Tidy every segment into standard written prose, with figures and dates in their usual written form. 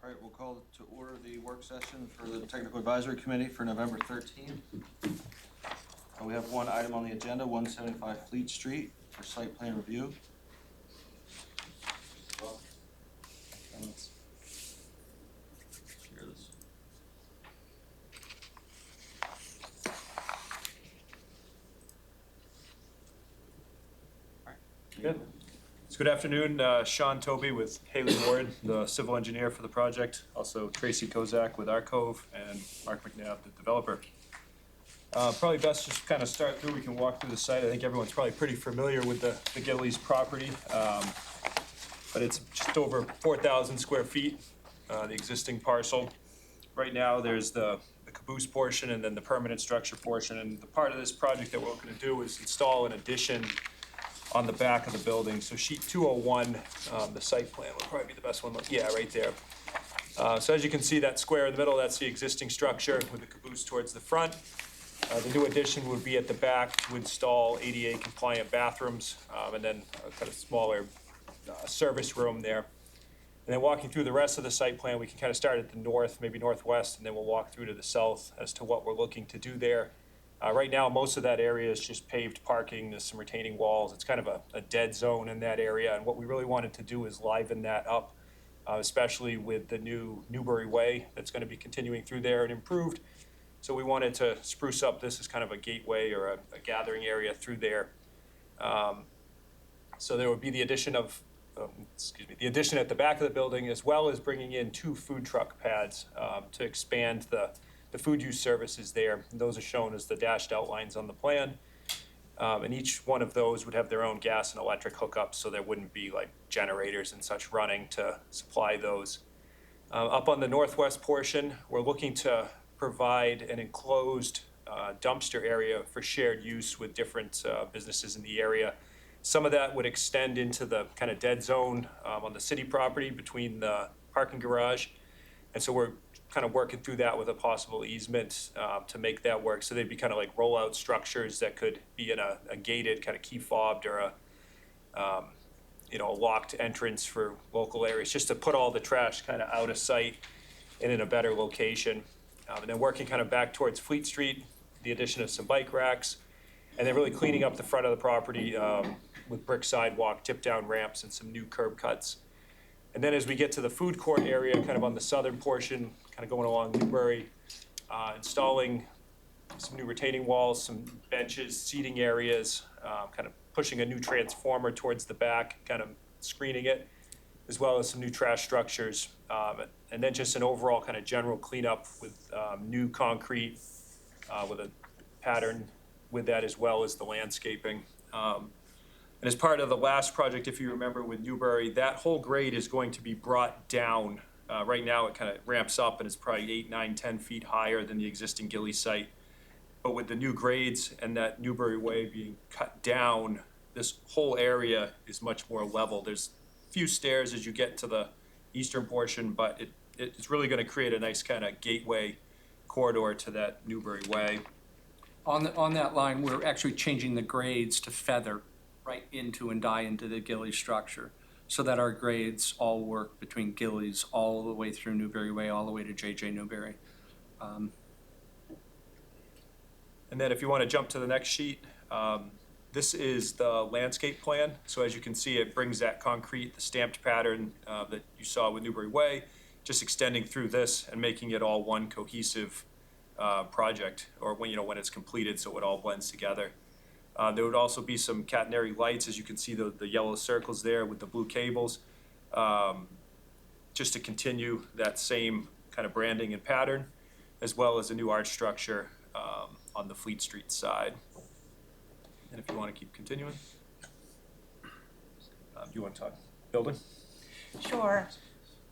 All right, we'll call to order the work session for the Technical Advisory Committee for November 13th. We have one item on the agenda, 175 Fleet Street for site plan review. Let's share this. All right. Good. So good afternoon, Sean Toby with Haley Ward, the civil engineer for the project. Also Tracy Kozak with Arcove and Mark McNabb, the developer. Probably best just kind of start through. We can walk through the site. I think everyone's probably pretty familiar with the Gillies property, but it's just over 4,000 square feet, the existing parcel. Right now, there's the caboose portion and then the permanent structure portion. And the part of this project that we're looking to do is install an addition on the back of the building. So sheet 201, the site plan would probably be the best one. Yeah, right there. So as you can see, that square in the middle, that's the existing structure with the caboose towards the front. The new addition would be at the back to install ADA compliant bathrooms, and then a kind of smaller service room there. And then walking through the rest of the site plan, we can kind of start at the north, maybe northwest, and then we'll walk through to the south as to what we're looking to do there. Right now, most of that area is just paved parking. There's some retaining walls. It's kind of a dead zone in that area. And what we really wanted to do is liven that up, especially with the new Newbury Way that's going to be continuing through there and improved. So we wanted to spruce up this as kind of a gateway or a gathering area through there. So there would be the addition of, the addition at the back of the building, as well as bringing in 2 food truck pads to expand the food use services there. And those are shown as the dashed outlines on the plan. And each one of those would have their own gas and electric hookups, so there wouldn't be like generators and such running to supply those. Up on the northwest portion, we're looking to provide an enclosed dumpster area for shared use with different businesses in the area. Some of that would extend into the kind of dead zone on the city property between the parking garage. And so we're kind of working through that with a possible easement to make that work. So they'd be kind of like rollout structures that could be in a gated kind of key fobbed or a locked entrance for local areas, just to put all the trash kind of out of sight and in a better location. And then working kind of back towards Fleet Street, the addition of some bike racks, and then really cleaning up the front of the property with brick sidewalk, tip down ramps, and some new curb cuts. And then as we get to the food court area, kind of on the southern portion, kind of going along Newbury, installing some new retaining walls, some benches, seating areas, kind of pushing a new transformer towards the back, kind of screening it, as well as some new trash structures. And then just an overall kind of general cleanup with new concrete with a pattern with that, as well as the landscaping. And as part of the last project, if you remember with Newbury, that whole grade is going to be brought down. Right now it kind of ramps up and it's probably 8, 9, 10 feet higher than the existing Gilly site. But with the new grades and that Newbury Way being cut down, this whole area is much more level. There's a few stairs as you get to the eastern portion, but it's really going to create a nice kind of gateway corridor to that Newbury Way. On that line, we're actually changing the grades to feather right into and die into the Gillies structure, so that our grades all work between Gillies all the way through Newbury Way, all the way to JJ Newbury. And then if you want to jump to the next sheet, this is the landscape plan. So as you can see, it brings that concrete, the stamped pattern that you saw with Newbury Way, just extending through this and making it all one cohesive project, or when it's completed, so it all blends together. There would also be some catenary lights, as you can see the yellow circles there with the blue cables, just to continue that same kind of branding and pattern, as well as a new arch structure on the Fleet Street side. And if you want to keep continuing, do you want to talk building? Sure.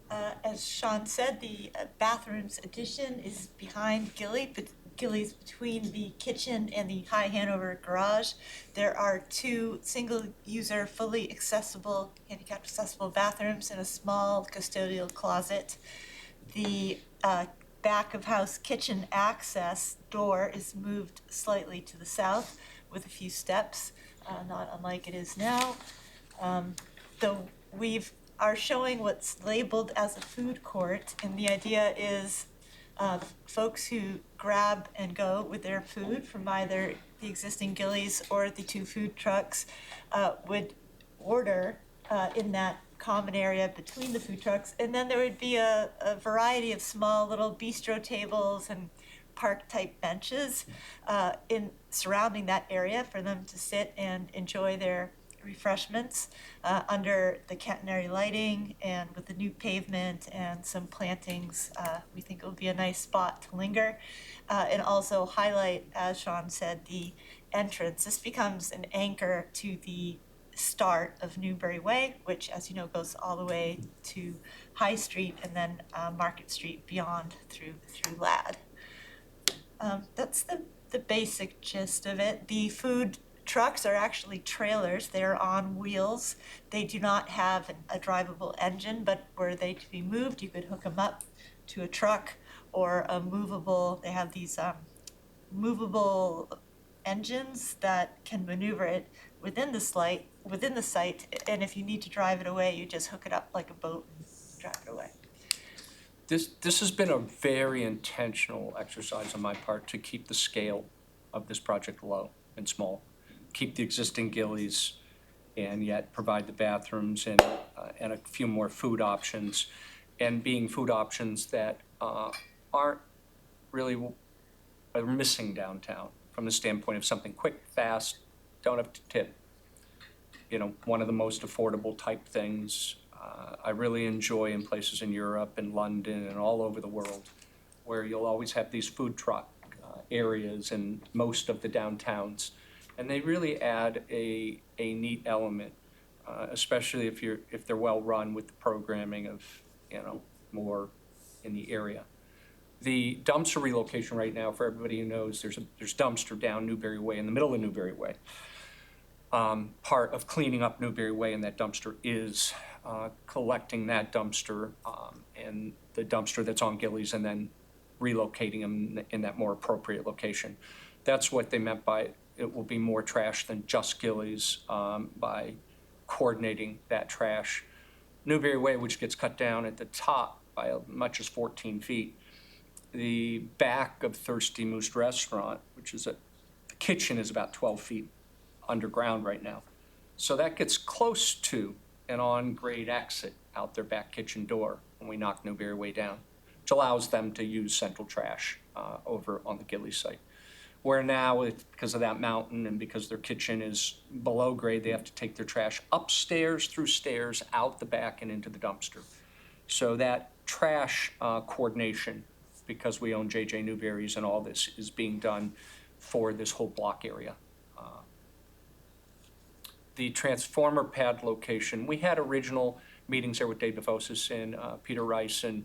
As Sean said, the bathrooms addition is behind Gillies between the kitchen and the High Hanover garage. There are 2 single-user, fully accessible, handicap-accessible bathrooms and a small custodial closet. The back of house kitchen access door is moved slightly to the south with a few steps, not unlike it is now. Though we've are showing what's labeled as a food court, and the idea is folks who grab and go with their food from either the existing Gillies or the two food trucks would order in that common area between the food trucks, and then there would be a variety of small little bistro tables and park-type benches in surrounding that area for them to sit and enjoy their refreshments under the catenary lighting and with the new pavement and some plantings. We think it will be a nice spot to linger and also highlight, as Sean said, the entrance. This becomes an anchor to the start of Newbury Way, which, as you know, goes all the way to High Street and then Market Street beyond through Ladd. That's the basic gist of it. The food trucks are actually trailers. They're on wheels. They do not have a drivable engine, but were they to be moved, you could hook them up to a truck or a movable, they have these movable engines that can maneuver it within the site, and if you need to drive it away, you just hook it up like a boat and drive it away. This has been a very intentional exercise on my part to keep the scale of this project low and small, keep the existing Gillies, and yet provide the bathrooms and a few more food options, and being food options that aren't really are missing downtown from the standpoint of something quick, fast, don't have to tip. You know, one of the most affordable type things I really enjoy in places in Europe and London and all over the world, where you'll always have these food truck areas in most of the downtowns. And they really add a neat element, especially if they're well run with the programming of, you know, more in the area. The dumpster relocation right now, for everybody who knows, there's dumpster down Newbury Way, in the middle of Newbury Way. Part of cleaning up Newbury Way and that dumpster is collecting that dumpster and the dumpster that's on Gillies and then relocating them in that more appropriate location. That's what they meant by it will be more trash than just Gillies by coordinating that trash. Newbury Way, which gets cut down at the top by as much as 14 feet. The back of Thirsty Moose Restaurant, which is the kitchen is about 12 feet underground right now. So that gets close to an on-grade exit out their back kitchen door when we knock Newbury Way down, which allows them to use central trash over on the Gillies site. Where now, because of that mountain and because their kitchen is below grade, they have to take their trash upstairs through stairs, out the back and into the dumpster. So that trash coordination, because we own JJ Newberry's and all this, is being done for this whole block area. The transformer pad location, we had original meetings there with Dave DeFosis and Peter Rice and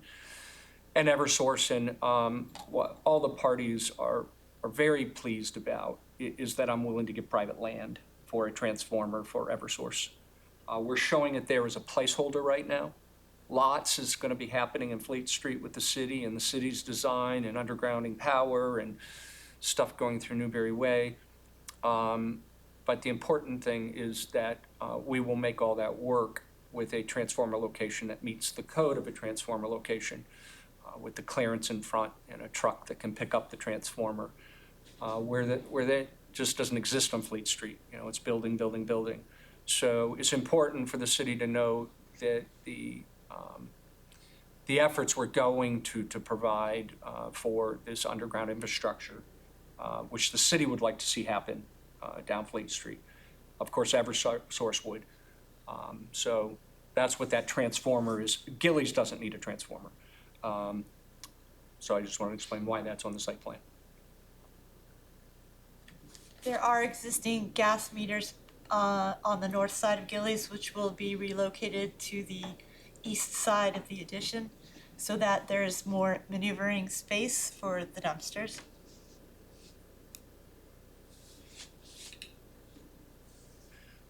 Eversource, and what all the parties are very pleased about is that I'm willing to give private land for a transformer for Eversource. We're showing it there as a placeholder right now. Lots is going to be happening in Fleet Street with the city and the city's design and undergrounding power and stuff going through Newbury Way. But the important thing is that we will make all that work with a transformer location that meets the code of a transformer location, with the clearance in front and a truck that can pick up the transformer, where that just doesn't exist on Fleet Street. You know, it's building, building, building. So it's important for the city to know that the efforts we're going to provide for this underground infrastructure, which the city would like to see happen down Fleet Street. Of course, Eversource would. So that's what that transformer is. Gillies doesn't need a transformer. So I just want to explain why that's on the site plan. There are existing gas meters on the north side of Gillies, which will be relocated to the east side of the addition so that there's more maneuvering space for the dumpsters.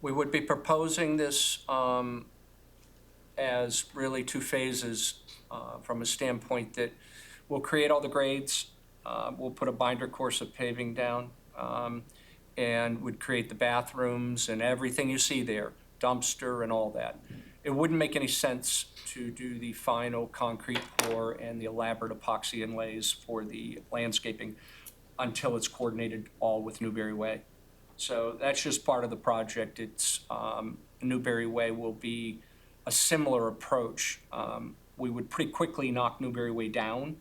We would be proposing this as really two phases from a standpoint that we'll create all the grades, we'll put a binder course of paving down, and would create the bathrooms and everything you see there, dumpster and all that. it wouldn't make any sense to do the final concrete pour and the elaborate epoxy inlays for the landscaping until it's coordinated all with Newberry Way. So that's just part of the project. It's, Newberry Way will be a similar approach. We would pretty quickly knock Newberry Way down.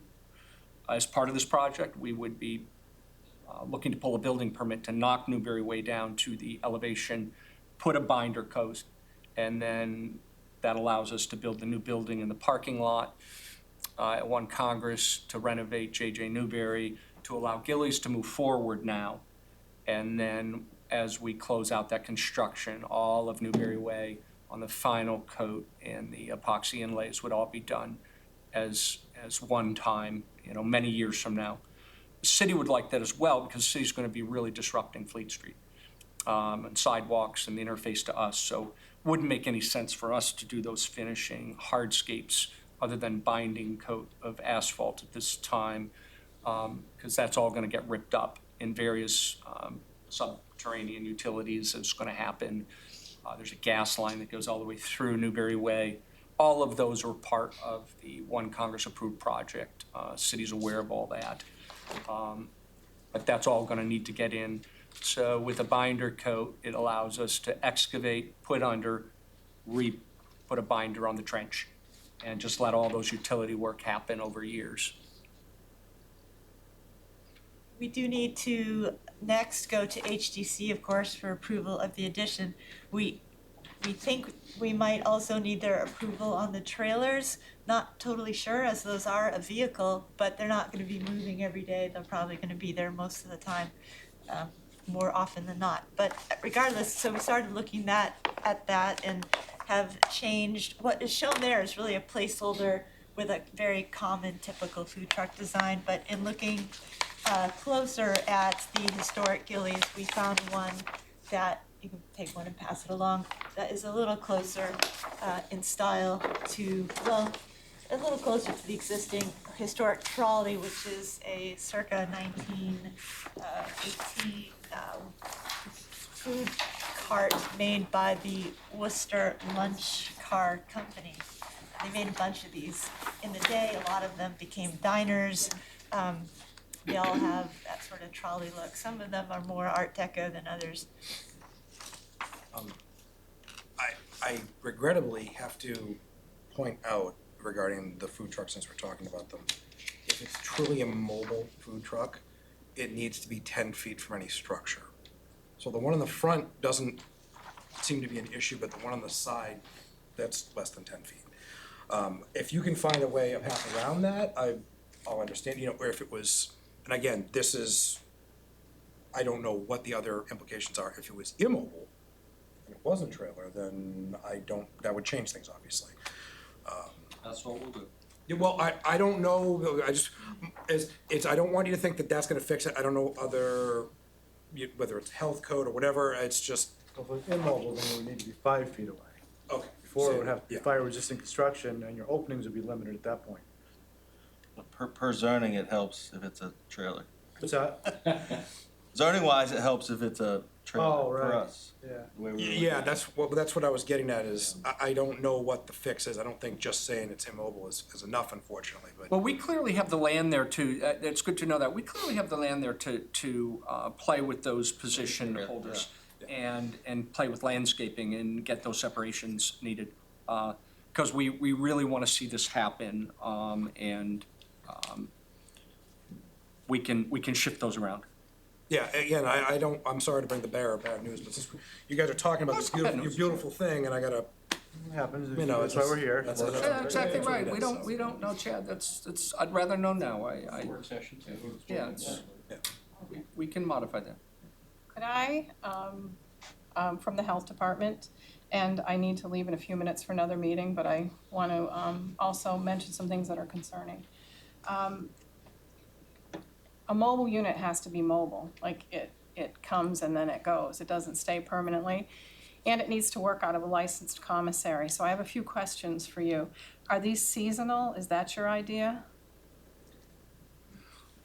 As part of this project, we would be looking to pull a building permit to knock Newberry Way down to the elevation, put a binder coat, and then that allows us to build the new building in the parking lot at One Congress, to renovate J.J. Newberry, to allow Gillies to move forward now. And then as we close out that construction, all of Newberry Way on the final coat and the epoxy inlays would all be done as one time, many years from now. The city would like that as well, because the city's going to be really disrupting Fleet Street and sidewalks and the interface to us. So wouldn't make any sense for us to do those finishing hardscapes other than binding coat of asphalt at this time, because that's all going to get ripped up in various subterranean utilities. It's going to happen. There's a gas line that goes all the way through Newberry Way. All of those are part of the One Congress approved project. City's aware of all that. But that's all going to need to get in. So with a binder coat, it allows us to excavate, put under, put a binder on the trench, and just let all those utility work happen over years. We do need to next go to HDC, of course, for approval of the addition. We think we might also need their approval on the trailers. Not totally sure, as those are a vehicle, but they're not going to be moving every day. They're probably going to be there most of the time, more often than not. But regardless, so we started looking at that and have changed. What is shown there is really a placeholder with a very common, typical food truck design. But in looking closer at the historic Gillies, we found one that, you can take one and pass it along, that is a little closer in style to, well, a little closer to the existing historic trolley, which is a circa 1918 food cart made by the Worcester Lunch Car Company. They made a bunch of these in the day. A lot of them became diners. They all have that sort of trolley look. Some of them are more Art Deco than others. I regrettably have to point out regarding the food truck, since we're talking about them, if it's truly a mobile food truck, it needs to be 10 feet from any structure. So the one in the front doesn't seem to be an issue, but the one on the side, that's less than 10 feet. If you can find a way of half around that, I'll understand, or if it was, and again, this is, I don't know what the other implications are. If it was immobile, and it wasn't a trailer, then that would change things, obviously. That's what we'll do. Yeah, well, I don't know, I don't want you to think that that's gonna fix it. I don't know whether it's health code or whatever, it's just, If it's immobile, then it would need to be 5 feet away. okay. Before it would have to be Yeah. fire resistant construction, and your openings would be limited at that point. Per zoning, it helps if it's a trailer. What's that? Zoning wise, it helps if it's a trailer Oh, for right. us. Yeah. The way we were Yeah, looking. that's what I was getting at is, I don't know what the fix is. I don't think just saying it's immobile is enough, unfortunately, but. Well, we clearly have the land there to, it's good to know that, we clearly have the land there to play with those position Yeah, holders and play with landscaping and get those separations needed. Because we really want to see this happen, and we can shift those around. Yeah, again, I'm sorry to bring the bearer of bad news, but since you guys are talking about this That's bad beautiful, news. beautiful thing, and I gotta, It happens, You know, that's why it's- we're here. that's- Well, that's- Yeah, exactly that's what right, it is. we don't know, Chad, that's, I'd rather know now, Work session too. yeah, we can modify that. Could I, from the health department, and I need to leave in a few minutes for another meeting, but I want to also mention some things that are concerning. A mobile unit has to be mobile, like it comes and then it goes, it doesn't stay permanently. And it needs to work out of a licensed commissary, so I have a few questions for you. Are these seasonal, is that your idea?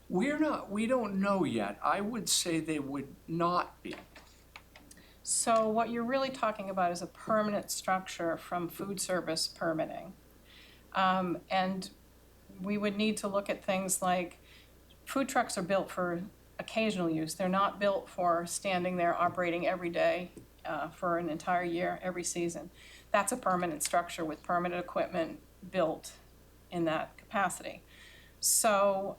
We don't know yet, I would say they would not be. So what you're really talking about is a permanent structure from food service permitting. And we would need to look at things like, food trucks are built for occasional use. They're not built for standing there operating every day for an entire year, every season. That's a permanent structure with permanent equipment built in that capacity. So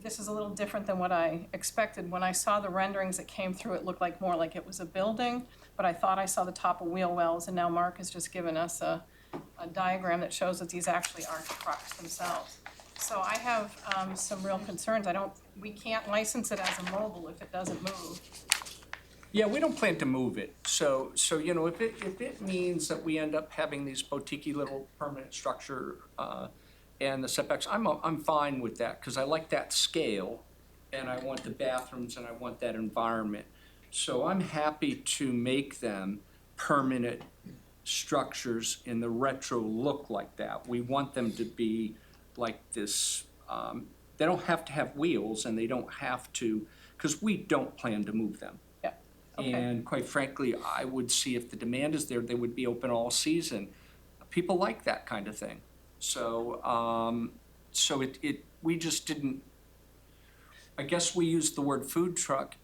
this is a little different than what I expected. When I saw the renderings that came through, it looked like more like it was a building, but I thought I saw the top of wheel wells, and now Mark has just given us a diagram that shows that these actually aren't trucks themselves. So I have some real concerns. We can't license it as a mobile if it doesn't move. Yeah, we don't plan to move it. So you know, if it means that we end up having these boutique-y little permanent structure and the setbacks, I'm fine with that, because I like that scale, and I want the bathrooms, and I want that environment. So I'm happy to make them permanent structures in the retro look like that. We want them to be like this, they don't have to have wheels, and they don't have to, because we don't plan to move them. Yeah, okay. And quite frankly, I would see if the demand is there, they would be open all season. People like that kind of thing. So, we just didn't, I guess we used the word food truck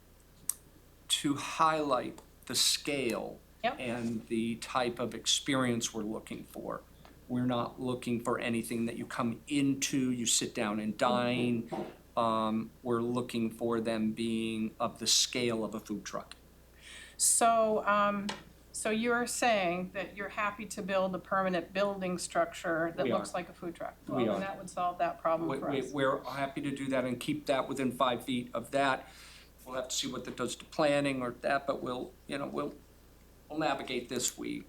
to highlight the scale Yep. and the type of experience we're looking for. We're not looking for anything that you come into, you sit down and dine. We're looking for them being of the scale of a food truck. So, so you're saying that you're happy to build a permanent building structure that We looks are. like a food truck? We Well, are. then that would solve that problem for us. We're happy to do that and keep that within 5 feet of that. We'll have to see what that does to planning or that, but we'll navigate this. We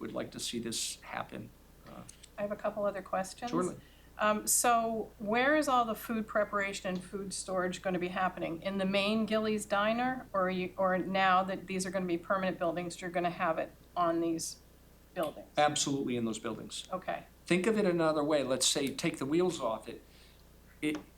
would like to see this happen. I have a couple other questions. Surely. So where is all the food preparation and food storage going to be happening? In the main Gillies Diner, or now that these are going to be permanent buildings, you're going to have it on these buildings? Absolutely in those buildings. Okay, Think of it another way. Let's say, take the wheels off it.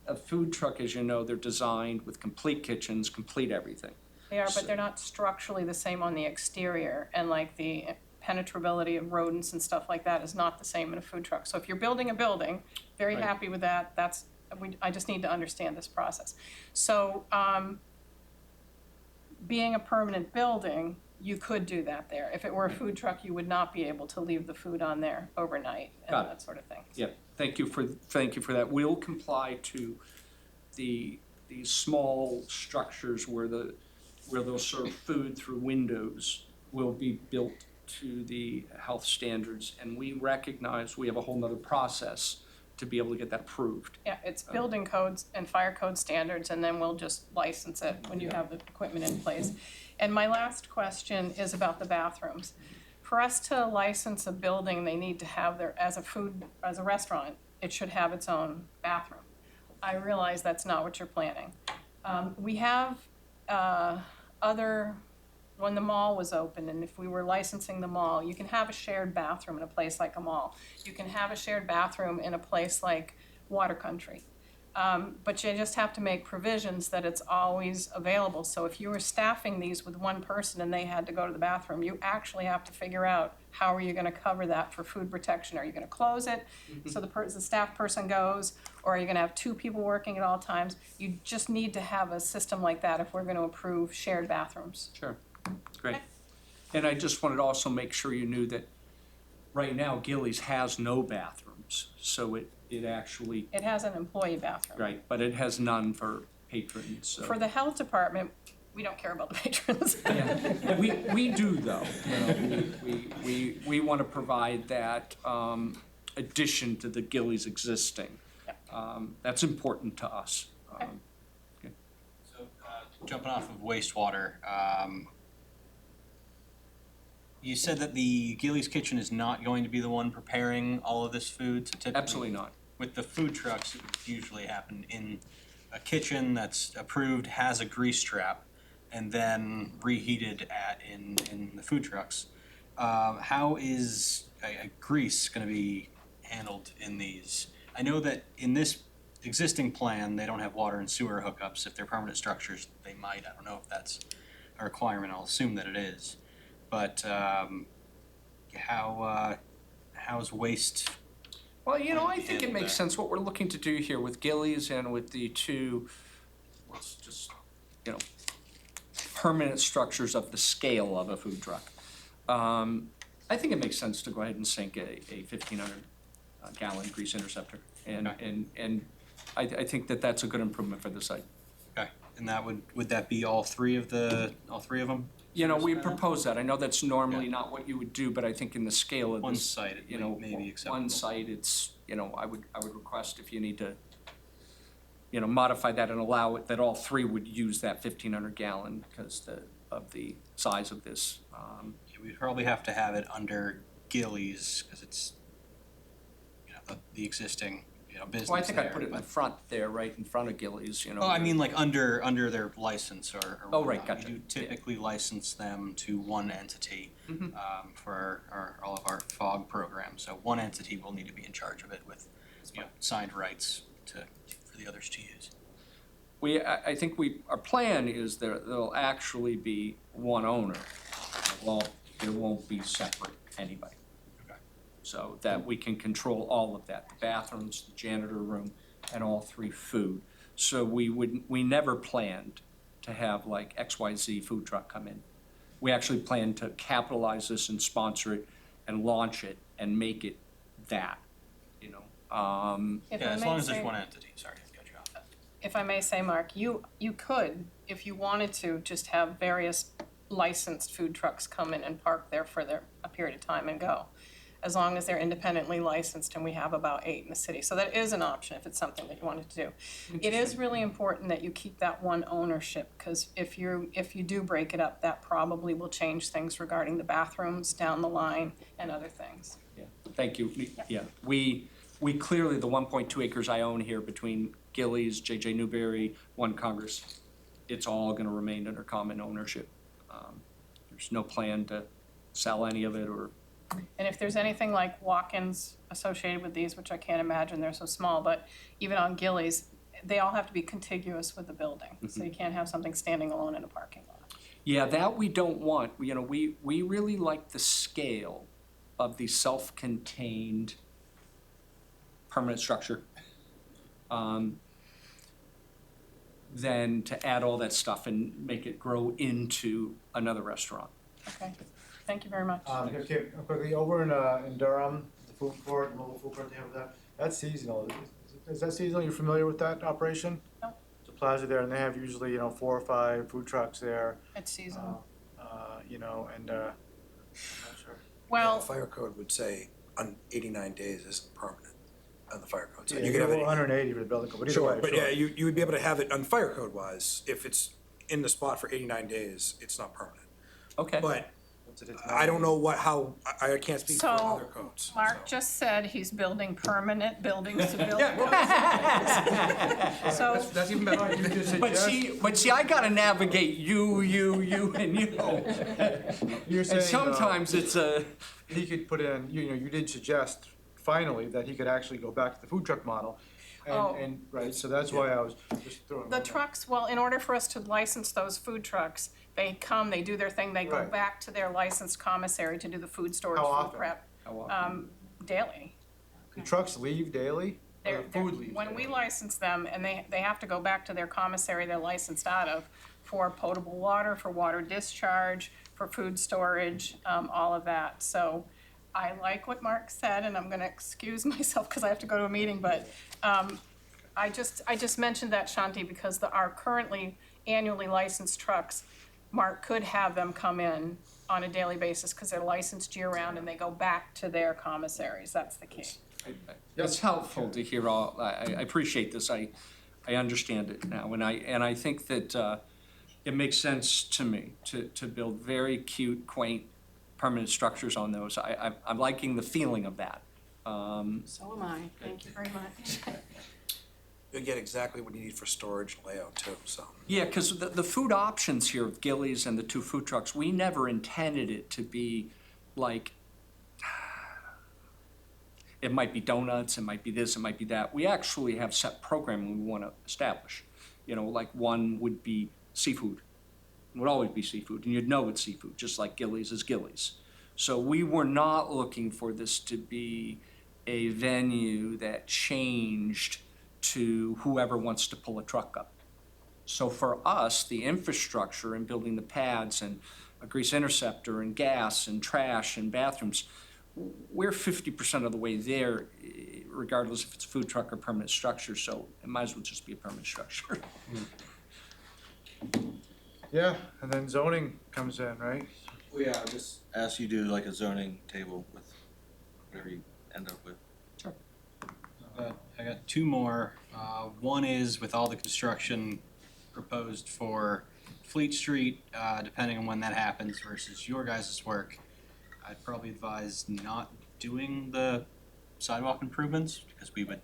A food truck, as you know, they're designed with complete kitchens, complete everything. they are, So- but they're not structurally the same on the exterior, and like the penetrability of rodents and stuff like that is not the same in a food truck. So if you're building a building, very Right. happy with that, I just need to understand this process. So, being a permanent building, you could do that there. If it were a food truck, you would not be able to leave the food on there overnight and Got it. that sort of thing. Yeah, thank you for that. We'll comply to these small structures where they'll serve food through windows will be built to the health standards, and we recognize we have a whole nother process to be able to get that approved. Yeah, it's building codes and fire code standards, and then we'll just license it when you have the equipment in place. And my last question is about the bathrooms. For us to license a building, they need to have as a restaurant, it should have its own bathroom. I realize that's not what you're planning. We have when the mall was open, and if we were licensing the mall, you can have a shared bathroom in a place like a mall. You can have a shared bathroom in a place like Water Country. But you just have to make provisions that it's always available. So if you were staffing these with one person and they had to go to the bathroom, you actually have to figure out how are you gonna cover that for food protection? Are you gonna close it so the staff person goes? Or are you gonna have 2 people working at all times? You just need to have a system like that if we're gonna approve shared bathrooms. Sure, great. And I just wanted to also make sure you knew that right now Gillies has no bathrooms, so it actually, It has an employee bathroom. right, but it has none for patrons, so. For the health department, we don't care about the patrons. Yeah, we do though, we want to provide that addition to the Gillies existing. That's important to us. So, jumping off of wastewater, you said that the Gillies Kitchen is not going to be the one preparing all of this food, so typically. Absolutely not. With the food trucks, it would usually happen in a kitchen that's approved, has a grease trap, and then reheated in the food trucks. How is grease gonna be handled in these? I know that in this existing plan, they don't have water and sewer hookups. If they're permanent structures, they might. I don't know if that's a requirement, I'll assume that it is. But how's waste? Well, you know, I think it handle makes that? sense what we're looking to do here with Gillies and with the two, let's just, you know, permanent structures of the scale of a food truck. I think it makes sense to go ahead and sink a 1,500 gallon grease interceptor. And, Okay. and I think that that's a good improvement for the site. Okay, and that would that be all three of them? You know, we propose that. I know that's normally not what you would do, but I think in the scale of One this, site, it you know, may be acceptable. one site, it's, you know, I would request if you need to, you know, modify that and allow it, that all three would use that 1,500 gallon because of the size of this. We'd probably have to have it under Gillies, because it's, you know, the existing, you know, business Well, I think I'd there, put it in the but- front there, right in front of Gillies, you know. Oh, I mean, like under their license or Oh, right, whatnot. gotcha. We do typically license them to one entity Mhm. for all of our FOG programs. So one entity will need to be in charge of it with, you know, signed rights for the others to use. I think our plan is there'll actually be one owner. There won't be separate anybody. Okay. So that we can control all of that, the bathrooms, the janitor room, and all three food. So we never planned to have like XYZ food truck come in. We actually planned to capitalize this and sponsor it and launch it and make it that, you know. If Yeah, I as may long as there's say- one entity, sorry to cut you off. If I may say, Mark, you could, if you wanted to, just have various licensed food trucks come in and park there for a period of time and go, as long as they're independently licensed, and we have about 8 in the city. So that is an option if it's something that you wanted to do. It is really important that you keep that one ownership, because if you do break it up, that probably will change things regarding the bathrooms down the line and other things. Yeah, thank you. Yeah, we clearly, the 1.2 acres I own here between Gillies, JJ Newberry, One Congress, it's all gonna remain under common ownership. There's no plan to sell any of it or, And if there's anything like walk-ins associated with these, which I can't imagine, they're so small, but even on Gillies, they all have to be contiguous with the building. So you can't have something standing alone in a parking lot. yeah, that we don't want. You know, we really like the scale of the self-contained permanent structure. Than to add all that stuff and make it grow into another restaurant. Okay, thank you very much. Okay, quickly, over in Durham, the food court, mobile food court, they have that's seasonal. Is that seasonal? You're familiar with that operation? No. It's a plaza there, and they have usually, 4 or 5 food trucks there, It's seasonal. and, I'm not sure. The Well, fire code would say on 89 days isn't permanent on the fire code. So Yeah, you could have it. 180 for the building code, but either Sure, way, but sure. yeah, you would be able to have it on fire code wise, if it's in the spot for 89 days, it's not permanent. Okay. But What's it, it's I don't know I can't speak for So, other codes. Mark so. just said he's building permanent buildings to build. So, That's even better. You just But suggest- see, I gotta navigate you, and you. You're saying, And sometimes it's a, he could put in, you did suggest finally that he could actually go back to the food truck model. Oh. And, right, so that's why I was just throwing. the trucks, well, in order for us to license those food trucks, they come, they do their thing, they go Right. back to their licensed commissary to do the food storage, How food often? prep, daily. The trucks leave daily? Or They're, the food leaves when we daily? license them, and they have to go back to their commissary they're licensed out of for potable water, for water discharge, for food storage, all of that. So I like what Mark said, and I'm gonna excuse myself because I have to go to a meeting, but, I just mentioned that, Shanti, because our currently annually licensed trucks, Mark could have them come in on a daily basis because they're licensed year-round and they go back to their commissaries. That's the key. it's helpful to hear all, I appreciate this, I understand it now, and I think that, it makes sense to me to build very cute, quaint, permanent structures on those. I'm liking the feeling of that. So am I. Thank you very much. You'll get exactly what you need for storage and layout too, so. Yeah, because the food options here of Gillies and the 2 food trucks, we never intended it to be like, it might be donuts, it might be this, it might be that. We actually have set programming we want to establish. Like one would be seafood, would always be seafood, and you'd know it's seafood, just like Gillies is Gillies. So we were not looking for this to be a venue that changed to whoever wants to pull a truck up. So for us, the infrastructure and building the pads and a grease interceptor and gas and trash and bathrooms, we're 50% of the way there, regardless if it's a food truck or permanent structure, so it might as well just be a permanent structure. Yeah, and then zoning comes in, right? Well, yeah, I'll just ask you to do like a zoning table with whatever you end up with. I got two more. One is with all the construction proposed for Fleet Street, depending on when that happens versus your guys' work, I'd probably advise not doing the sidewalk improvements because we would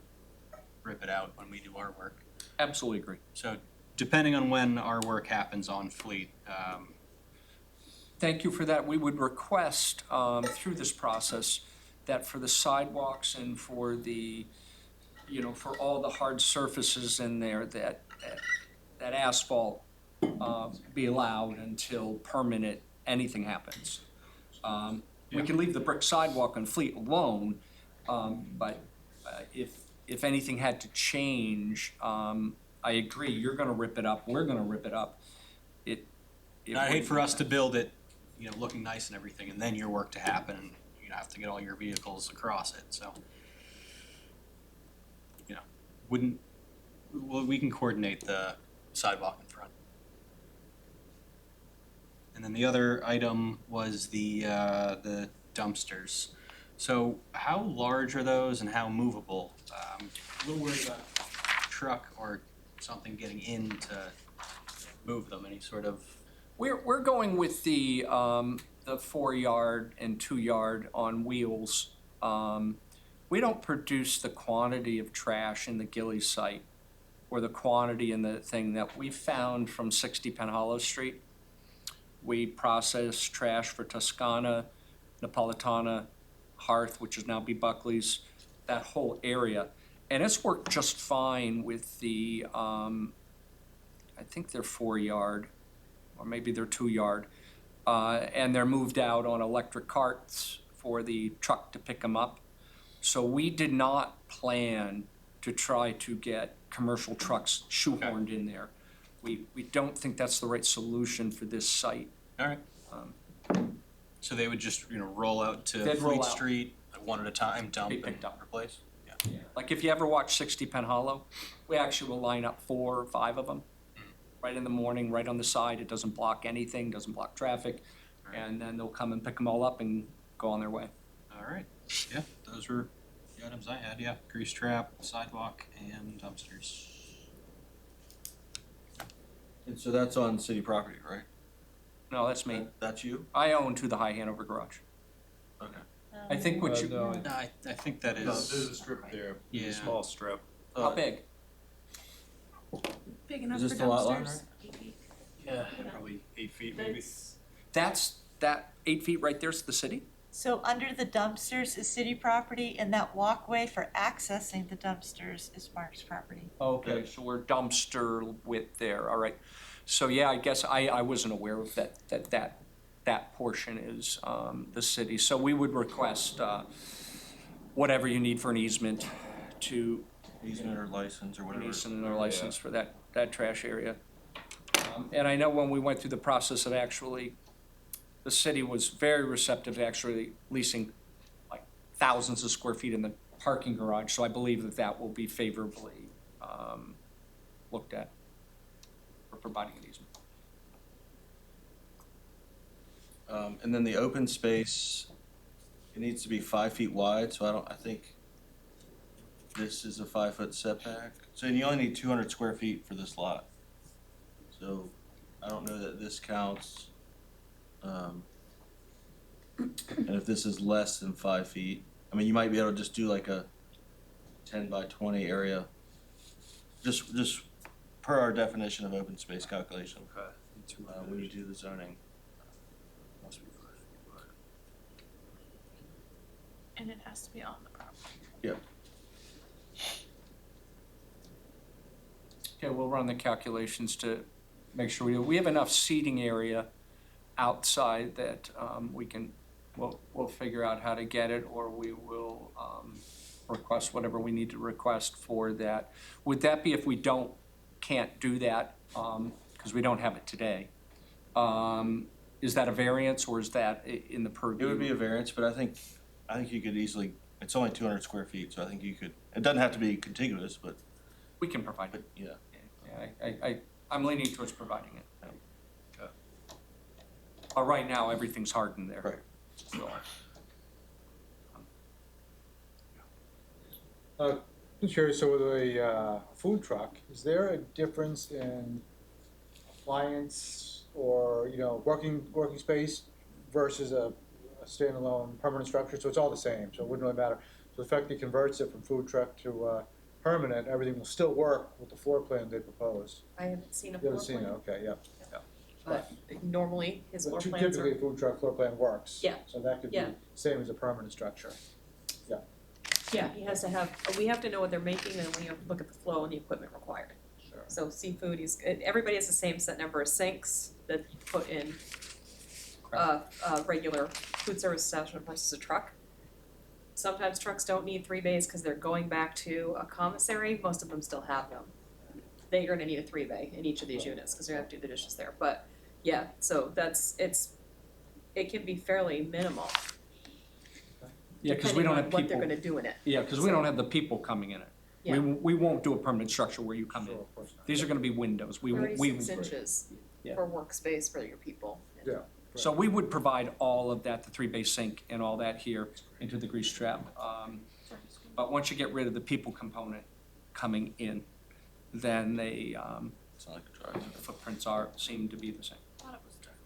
rip it out when we do our work. Absolutely agree. So depending on when our work happens on Fleet, Thank you for that. We would request, through this process, that for the sidewalks and for the, for all the hard surfaces in there, that asphalt, be allowed until permanent, anything happens. We can leave the brick sidewalk on Fleet alone, but, if anything had to change, I agree, you're gonna rip it up, we're gonna rip it up. I'd hate for us to build it, looking nice and everything, and then your work to happen, and you have to get all your vehicles across it, so. We can coordinate the sidewalk in front. And then the other item was the dumpsters. So how large are those and how movable? A little worried about a truck or something getting in to move them, any sort of. We're going with the 4-yard and 2-yard on wheels. We don't produce the quantity of trash in the Gillies site or the quantity in the thing that we found from 60 Penhollow Street. We process trash for Toscana, Napolitana, Hearth, which is now B. Buckley's, that whole area. And it's worked just fine with the, I think they're 4-yard, or maybe they're 2-yard. And they're moved out on electric carts for the truck to pick them up. So we did not plan to try to get commercial trucks shoehorned in there. We don't think that's the right solution for this site. All right. So they would just, roll out to They'd roll Fleet out. Street, like one at a time, dump Be and picked up. replace? Yeah. Like if you ever watch 60 Penhollow, we actually will line up 4 or 5 of them right in the morning, right on the side. It doesn't block anything, doesn't block traffic. And then they'll come and pick them all up and go on their way. All right. Yeah, those were the items I had, yeah. Grease trap, sidewalk, and dumpsters. And so that's on city property, right? No, that's me. That's you? I own to the High Hanover Garage. Okay. I think what you, No, I think that is. There's a strip there, Yeah. a small strip. how big? Big enough Is this for the lot line, dumpsters. Yeah, probably 8 feet maybe. That 8 feet right there's the city? So under the dumpsters is city property, and that walkway for accessing the dumpsters is Mark's property. Okay, so we're dumpster width there, all right. So yeah, I guess I wasn't aware of that portion is the city. So we would request whatever you need for an easement to, Easement or license or an whatever. easement or license for that trash area. And I know when we went through the process of actually, the city was very receptive to actually leasing like thousands of square feet in the parking garage. So I believe that will be favorably looked at for providing an easement. And then the open space, it needs to be 5 feet wide, so I think this is a 5-foot setback. So you only need 200 square feet for this lot. So I don't know that this counts. And if this is less than 5 feet, I mean, you might be able to just do like a 10 by 20 area. Just per our definition of open space calculation, when you do the zoning. Must be 5 feet wide. And it has to be on the property. Yep. Okay, we'll run the calculations to make sure we have enough seating area outside that we'll figure out how to get it, or we will request whatever we need to request for that. Would that be if we can't do that, because we don't have it today? Is that a variance, or is that in the purview? It would be a variance, but I think you could easily, it's only 200 square feet, so I think you could, it doesn't have to be contiguous, but, We can provide it. yeah. Yeah, I'm leaning towards providing it. Right now, everything's hardened there. Right. So, I'm curious, so with a food truck, is there a difference in appliance or, working space versus a standalone permanent structure? So it's all the same, so it wouldn't really matter. So the fact that he converts it from food truck to permanent, everything will still work with the floor plan they proposed. I haven't seen a You floor haven't seen it, plan, okay, yeah. but normally his floor But plans typically, are, a food truck floor plan works. Yeah. So that could be Yeah. same as a permanent structure. yeah, he has to have, we have to know what they're making and we have to look at the flow and the equipment required. Sure. So seafood, everybody has the same set number of sinks that you put in regular food service establishment versus a truck. Sometimes trucks don't need 3 bays because they're going back to a commissary, most of them still have them. They're gonna need a 3-bay in each of these units, because they're gonna have to do the dishes there, but, yeah, so it can be fairly minimal, Yeah, because we depending don't on have what they're people, gonna do in it. yeah, because we don't have the people coming in it. We won't do a permanent structure where you come Sure, in. of course not. These are gonna be windows. We 36 inches Yeah. for workspace for your people. Yeah. So we would provide all of that, the 3-bay sink and all that here into the grease trap. But once you get rid of the people component coming in, then they, It's not like a drive. the footprints seem to be the same. Thought it was dark.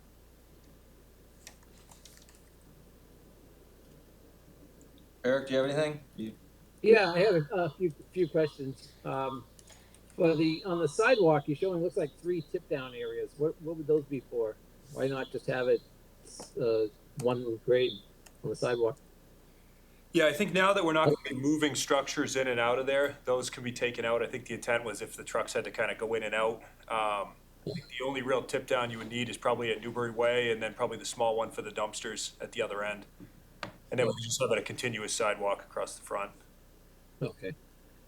Eric, do you have anything? Yeah, I have a few questions. On the sidewalk, you're showing, looks like 3 tip down areas. What would those be for? Why not just have it, one grade on the sidewalk? Yeah, I think now that we're not gonna be moving structures in and out of there, those can be taken out. I think the intent was if the trucks had to kind of go in and out. I think the only real tip down you would need is probably at Newbury Way, and then probably the small one for the dumpsters at the other end. And then we just have a continuous sidewalk across the front. Okay.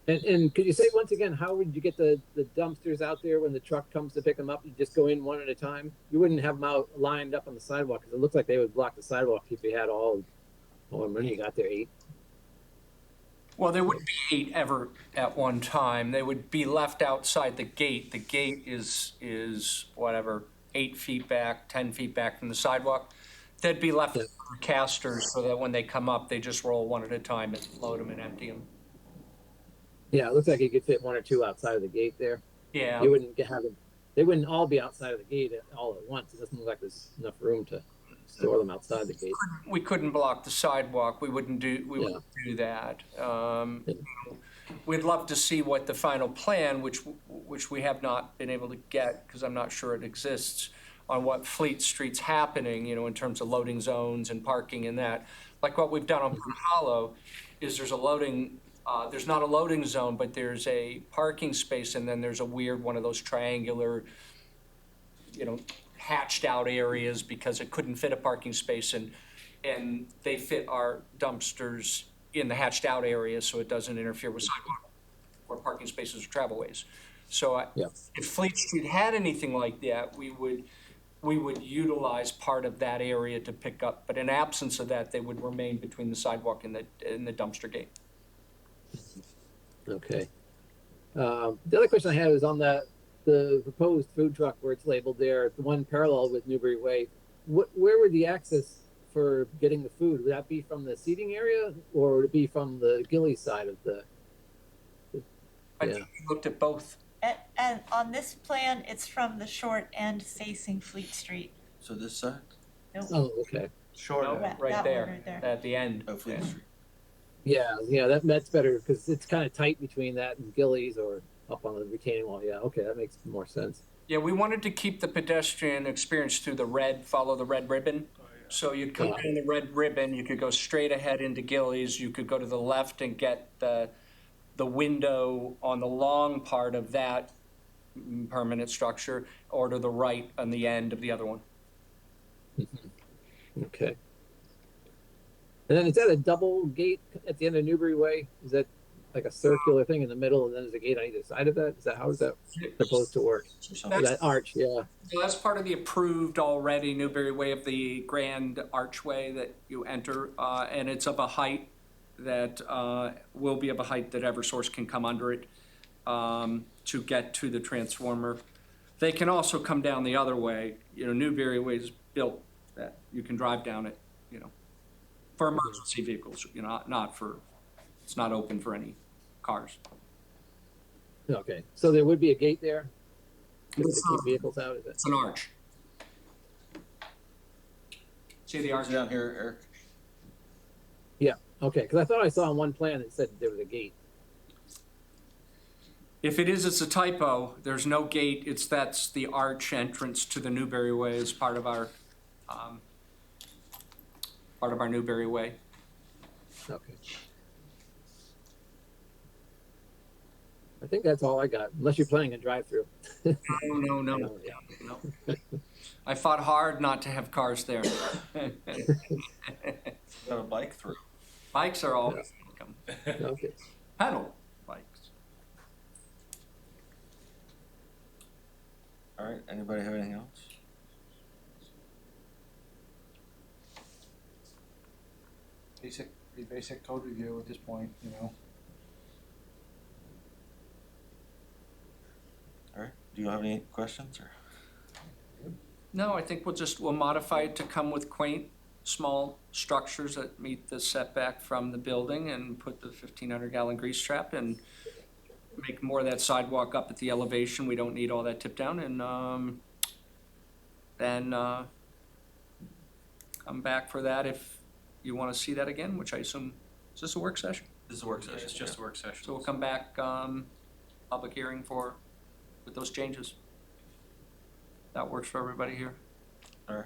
And could you say once again, how would you get the dumpsters out there when the truck comes to pick them up? You just go in one at a time? You wouldn't have them out lined up on the sidewalk, because it looks like they would block the sidewalk if you had how many you got there, 8? Well, there wouldn't be 8 ever at one time. They would be left outside the gate. The gate is whatever, 8 feet back, 10 feet back from the sidewalk. They'd be left with casters so that when they come up, they just roll one at a time and load them and empty them. Yeah, it looks like you could fit 1 or 2 outside of the gate there. Yeah. You wouldn't have them, they wouldn't all be outside of the gate all at once. It doesn't look like there's enough room to store them outside the gate. We couldn't block the sidewalk. We wouldn't do that. We'd love to see what the final plan, which we have not been able to get, because I'm not sure it exists, on what Fleet Street's happening, in terms of loading zones and parking and that. Like what we've done on Plum Hollow is there's not a loading zone, but there's a parking space, and then there's a weird one of those triangular, hatched out areas because it couldn't fit a parking space, and they fit our dumpsters in the hatched out area so it doesn't interfere with sidewalk or parking spaces or travelways. So if Fleet Street had anything like that, we would utilize part of that area to pick up, but in absence of that, they would remain between the sidewalk and the dumpster gate. Okay. The other question I had was on the proposed food truck where it's labeled there, the one parallel with Newbury Way. Where would the access for getting the food? Would that be from the seating area, or would it be from the Gilly side of the? I think we looked at both. And on this plan, it's from the short end facing Fleet Street. So this side? Nope. Oh, okay. Short end. That Right one there, right there. at the end. Oh, Fleet Street. Yeah, that's better because it's kind of tight between that and Gillies or up on the retaining wall. Yeah, okay, that makes more sense. Yeah, we wanted to keep the pedestrian experience through follow the red ribbon. So you'd come in the red ribbon, you could go straight ahead into Gillies, you could go to the left and get the window on the long part of that permanent structure, or to the right on the end of the other one. Okay. And then is that a double gate at the end of Newbury Way? Is that like a circular thing in the middle, and then there's a gate on either side of that? Is that how is that supposed to work? That arch, yeah. So that's part of the approved already Newbury Way of the grand archway that you enter, and it's of a height that will be of a height that Eversource can come under it to get to the transformer. They can also come down the other way. You know, Newbury Way is built that you can drive down it, you know, for emergency vehicles, you know, not for, it's not open for any cars. Okay, so there would be a gate there? Just to keep vehicles out, is it? It's an arch. See the arch? Down here, Eric? Okay, because I thought I saw on one plan that said there was a gate. If it is, it's a typo. There's no gate. That's the arch entrance to the Newbury Way as part of our Newbury Way. Okay. I think that's all I got, unless you're planning a drive-through. No. I fought hard not to have cars there. Got a bike through. Bikes are always welcome. Okay. Pedal bikes. All right, anybody have anything else? Basic code review at this point, you know. All right, do you have any questions or? No, I think we'll modify it to come with quaint, small structures that meet the setback from the building and put the 1,500-gallon grease trap and make more of that sidewalk up at the elevation. We don't need all that tip down, and then come back for that if you want to see that again, which I assume, is this a work session? This is a work session. It's just a work session. So we'll come back, public hearing with those changes. That works for everybody here. All right.